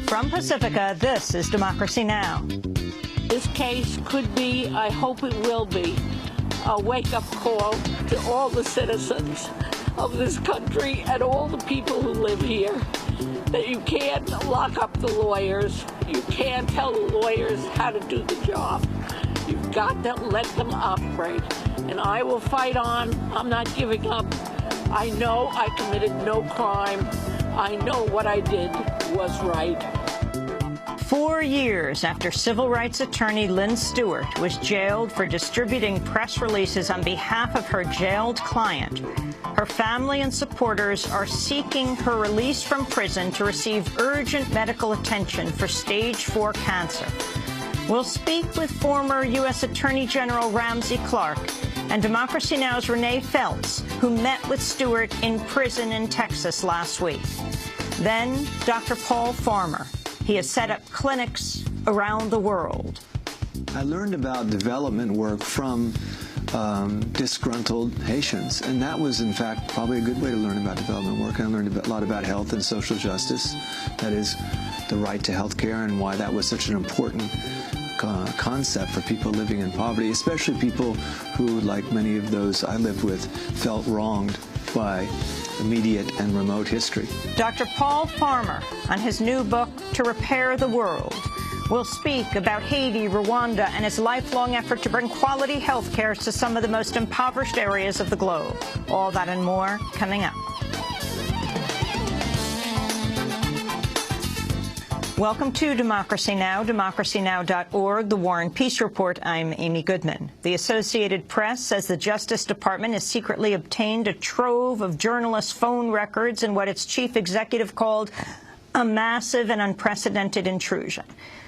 From Pacifica, this is Democracy Now! This case could be, I hope it will be, a wake-up call to all the citizens of this country and all the people who live here, that you can't lock up the lawyers. You can't tell the lawyers how to do the job. You've got to let them operate. And I will fight on. I'm not giving up. I know I committed no crime. I know what I did was right. 4 years after civil rights attorney Lynn Stewart was jailed for distributing press releases on behalf of her jailed client, her family and supporters are seeking her release from prison to receive urgent medical attention for stage 4 cancer. We'll speak with former U.S. Attorney General Ramsey Clark and Democracy Now!'s Renee Feltz, who met with Stewart in prison in Texas last week. Then, Dr. Paul Farmer. He has set up clinics around the world. I learned about development work from disgruntled Haitians, and that was, in fact, probably a good way to learn about development work. I learned a lot about health and social justice, that is, the right to health care, and why that was such an important concept for people living in poverty, especially people who, like many of those I lived with, felt wronged by immediate and remote history. Dr. Paul Farmer on his new book, To Repair the World. We'll speak about Haiti, Rwanda, and his lifelong effort to bring quality health care to some of the most impoverished areas of the globe. All that and more coming up. Welcome to Democracy Now!, democracynow.org, the War and Peace Report. I'm Amy Goodman. The Associated Press says the Justice Department has secretly obtained a trove of journalists' phone records in what its chief executive called a massive and unprecedented intrusion.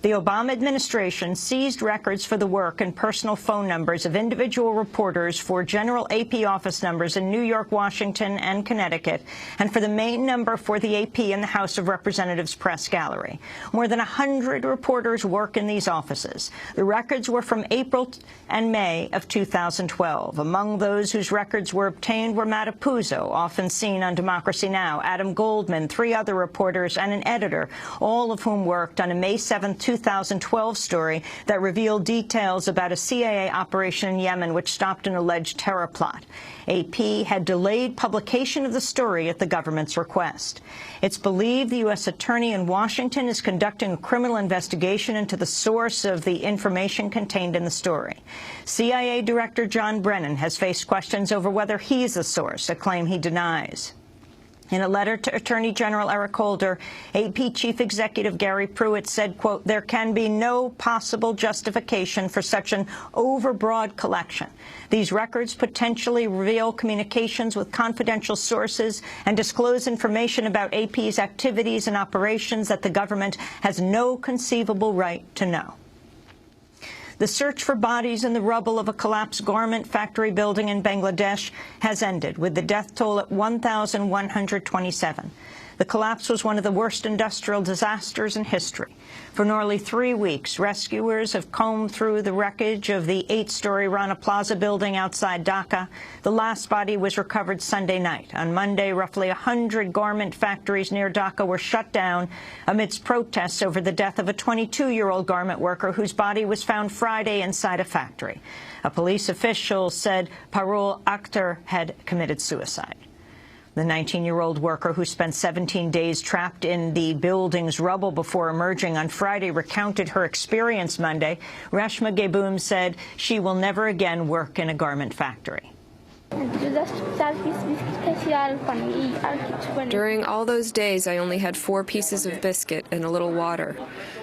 The Obama administration seized records for the work and personal phone numbers of individual reporters for general AP office numbers in New York, Washington, and Connecticut, and for the main number for the AP in the House of Representatives press gallery. More than 100 reporters work in these offices. The records were from April and May of 2012. Among those whose records were obtained were Matt Apuzzo, often seen on Democracy Now!, Adam Goldman, 3 other reporters, and an editor, all of whom worked on a May 7, 2012 story that revealed details about a CIA operation in Yemen which stopped an alleged terror plot. AP had delayed publication of the story at the government's request. It's believed the U.S. Attorney in Washington is conducting a criminal investigation into the source of the information contained in the story. CIA Director John Brennan has faced questions over whether he's the source, a claim he denies. In a letter to Attorney General Eric Holder, AP Chief Executive Gary Pruitt said, quote, "There can be no possible justification for such an overbroad collection. These records potentially reveal communications with confidential sources and disclose information about AP's activities and operations that the government has no conceivable right to know." The search for bodies in the rubble of a collapsed garment factory building in Bangladesh has ended, with the death toll at 1,127. The collapse was one of the worst industrial disasters in history. For nearly 3 weeks, rescuers have combed through the wreckage of the 8-story Rana Plaza building outside Dhaka. The last body was recovered Sunday night. On Monday, roughly 100 garment factories near Dhaka were shut down amidst protests over the death of a 22-year-old garment worker whose body was found Friday inside a factory. A police official said Parul Akhtar had committed suicide. The 19-year-old worker, who spent 17 days trapped in the building's rubble before emerging on Friday, recounted her experience Monday. Reshma Gebum said she will never again work in a garment factory. During all those days, I only had 4 pieces of biscuit and a little water.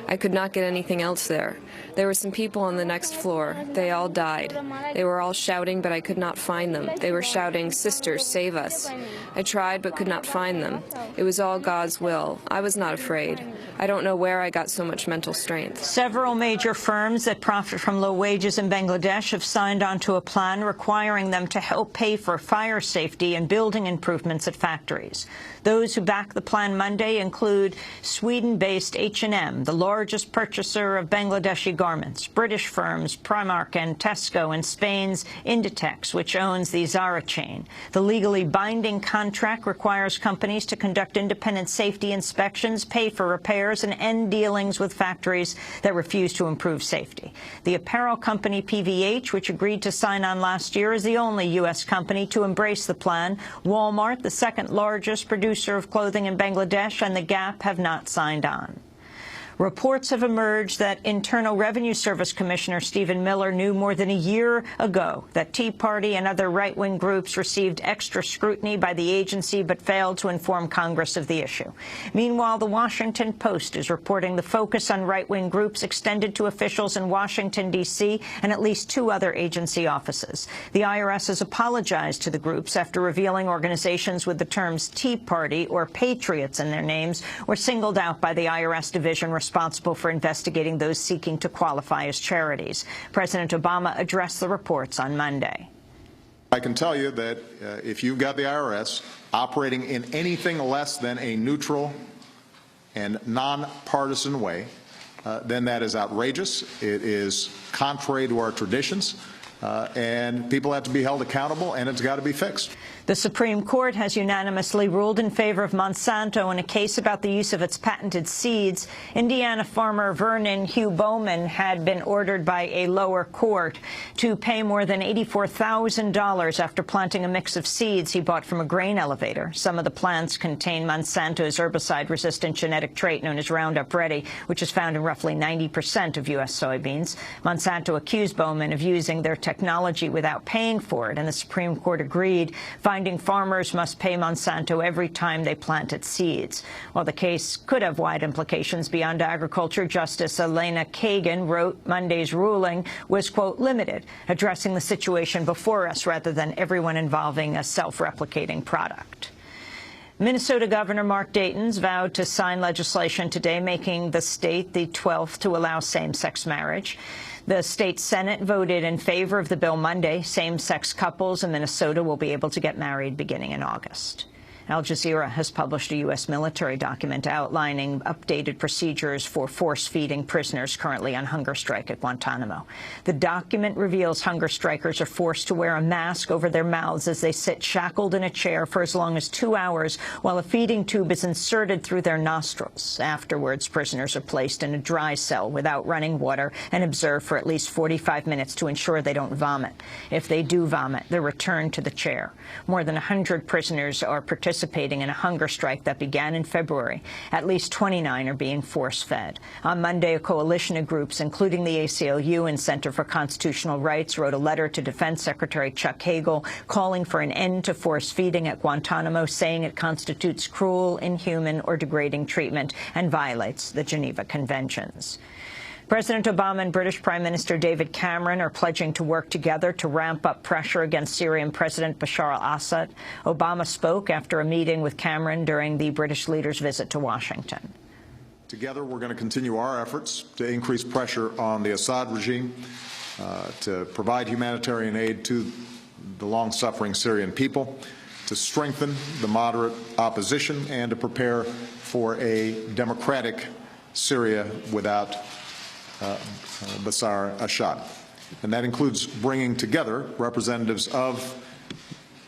I could not get anything else there. There were some people on the next floor. They all died. They were all shouting, but I could not find them. They were shouting, "Sisters, save us." I tried, but could not find them. It was all God's will. I was not afraid. I don't know where I got so much mental strength. Several major firms that profit from low wages in Bangladesh have signed onto a plan requiring them to help pay for fire safety and building improvements at factories. Those who back the plan Monday include Sweden-based H&M, the largest purchaser of Bangladeshi garments, British firms Primark and Tesco, and Spain's Inditex, which owns the Zara chain. The legally binding contract requires companies to conduct independent safety inspections, pay for repairs, and end dealings with factories that refuse to improve safety. The apparel company PVH, which agreed to sign on last year, is the only U.S. company to embrace the plan. Walmart, the second largest producer of clothing in Bangladesh, and the Gap have not signed on. Reports have emerged that Internal Revenue Service Commissioner Stephen Miller knew more than a year ago that Tea Party and other right-wing groups received extra scrutiny by the agency but failed to inform Congress of the issue. Meanwhile, the Washington Post is reporting the focus on right-wing groups extended to officials in Washington, D.C. and at least 2 other agency offices. The IRS has apologized to the groups after revealing organizations with the terms Tea Party or Patriots in their names were singled out by the IRS division responsible for investigating those seeking to qualify as charities. President Obama addressed the reports on Monday. I can tell you that if you've got the IRS operating in anything less than a neutral and nonpartisan way, then that is outrageous. It is contrary to our traditions, and people have to be held accountable, and it's got to be fixed. The Supreme Court has unanimously ruled in favor of Monsanto in a case about the use of its patented seeds. Indiana farmer Vernon Hugh Bowman had been ordered by a lower court to pay more than $84,000 after planting a mix of seeds he bought from a grain elevator. Some of the plants contain Monsanto's herbicide-resistant genetic trait known as Roundup Ready, which is found in roughly 90% of U.S. soybeans. Monsanto accused Bowman of using their technology without paying for it, and the Supreme Court agreed, finding farmers must pay Monsanto every time they plant its seeds. While the case could have wide implications beyond agriculture, Justice Elena Kagan wrote Monday's ruling was, quote, limited, addressing the situation before us rather than everyone involving a self-replicating product. Minnesota Governor Mark Dayton's vowed to sign legislation today making the state the 12th to allow same-sex marriage. The state Senate voted in favor of the bill Monday. Same-sex couples in Minnesota will be able to get married beginning in August. Al Jazeera has published a U.S. military document outlining updated procedures for force-feeding prisoners currently on hunger strike at Guantanamo. The document reveals hunger strikers are forced to wear a mask over their mouths as they sit shackled in a chair for as long as 2 hours while a feeding tube is inserted through their nostrils. Afterwards, prisoners are placed in a dry cell without running water and observed for at least 45 minutes to ensure they don't vomit. If they do vomit, they're returned to the chair. More than 100 prisoners are participating in a hunger strike that began in February. At least 29 are being force-fed. On Monday, a coalition of groups, including the ACLU and Center for Constitutional Rights, wrote a letter to Defense Secretary Chuck Hagel calling for an end to force-feeding at Guantanamo, saying it constitutes cruel, inhuman, or degrading treatment and violates the Geneva Conventions. President Obama and British Prime Minister David Cameron are pledging to work together to ramp up pressure against Syrian President Bashar al-Assad. Obama spoke after a meeting with Cameron during the British leader's visit to Washington. Together, we're going to continue our efforts to increase pressure on the Assad regime, to provide humanitarian aid to the long-suffering Syrian people, to strengthen the moderate opposition, and to prepare for a democratic Syria without Bashar Assad. And that includes bringing together representatives of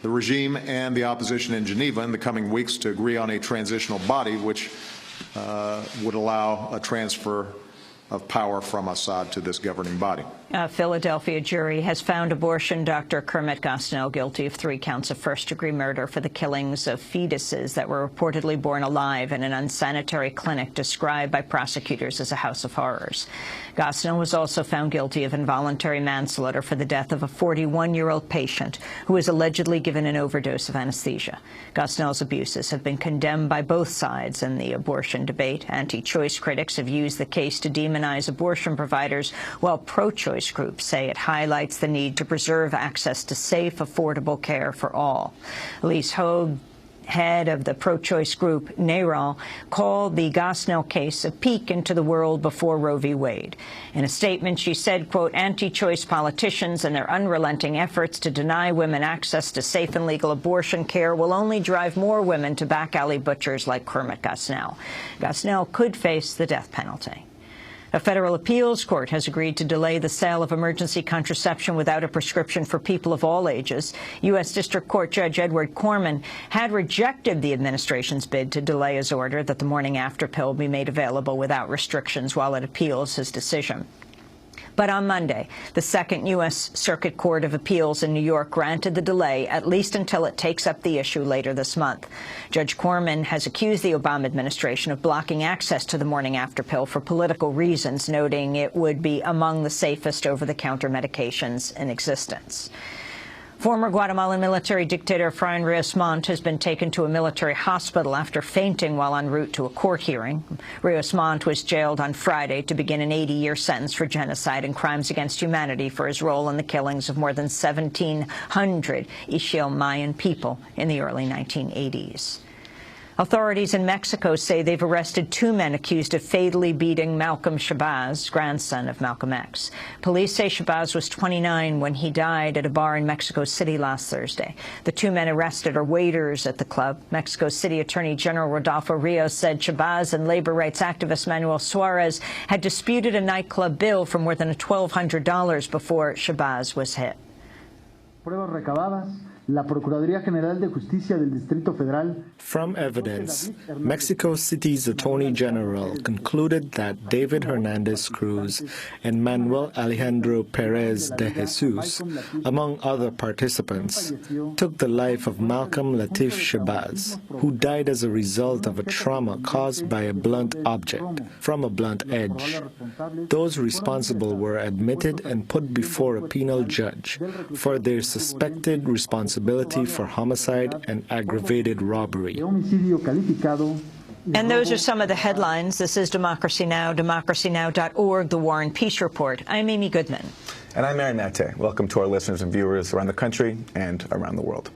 the regime and the opposition in Geneva in the coming weeks to agree on a transitional body which would allow a transfer of power from Assad to this governing body. A Philadelphia jury has found abortion doctor Kermit Gosnell guilty of 3 counts of first-degree murder for the killings of fetuses that were reportedly born alive in an unsanitary clinic described by prosecutors as a house of horrors. Gosnell was also found guilty of involuntary manslaughter for the death of a 41-year-old patient who was allegedly given an overdose of anesthesia. Gosnell's abuses have been condemned by both sides in the abortion debate. Anti-choice critics have used the case to demonize abortion providers, while pro-choice groups say it highlights the need to preserve access to safe, affordable care for all. Elise Hogue head of the pro-choice group NARAL, called the Gosnell case a peek into the world before Roe v. Wade. In a statement, she said, quote, anti-choice politicians and their unrelenting efforts to deny women access to safe and legal abortion care will only drive more women to back alley butchers like Kermit Gosnell. Gosnell could face the death penalty. A federal appeals court has agreed to delay the sale of emergency contraception without a prescription for people of all ages. U.S. District Court Judge Edward Corman had rejected the administration's bid to delay his order that the morning after pill be made available without restrictions while it appeals his decision. But on Monday, the Second U.S. Circuit Court of Appeals in New York granted the delay, at least until it takes up the issue later this month. Judge Corman has accused the Obama administration of blocking access to the morning after pill for political reasons, noting it would be among the safest over-the-counter medications in existence. Former Guatemalan military dictator Efrain Rios Montt has been taken to a military hospital after fainting while en route to a court hearing. Rios Montt was jailed on Friday to begin an 80-year sentence for genocide and crimes against humanity for his role in the killings of more than 1,700 Ixil Mayan people in the early 1980s. Authorities in Mexico say they've arrested 2 men accused of fatally beating Malcolm Shabazz, grandson of Malcolm X. Police say Shabazz was 29 when he died at a bar in Mexico City last Thursday. The 2 men arrested are waiters at the club. Mexico City Attorney General Rodolfo Rios said Shabazz and labor rights activist Manuel Suarez had disputed a nightclub bill for more than $1,200 before Shabazz was hit. Pruebas recabadas. La Procuraduría General de Justicia del Distrito Federal. From evidence, Mexico City's Attorney General concluded that David Hernandez Cruz and Manuel Alejandro Perez de Jesus, among other participants, took the life of Malcolm Latif Shabazz, who died as a result of a trauma caused by a blunt object from a blunt edge. Those responsible were admitted and put before a penal judge for their suspected responsibility for homicide and aggravated robbery. And those are some of the headlines. This is Democracy Now!, democracynow.org, The War and Peace Report. I'm Amy Goodman. And I'm Mary Matte. Welcome to our listeners and viewers around the country and around the world.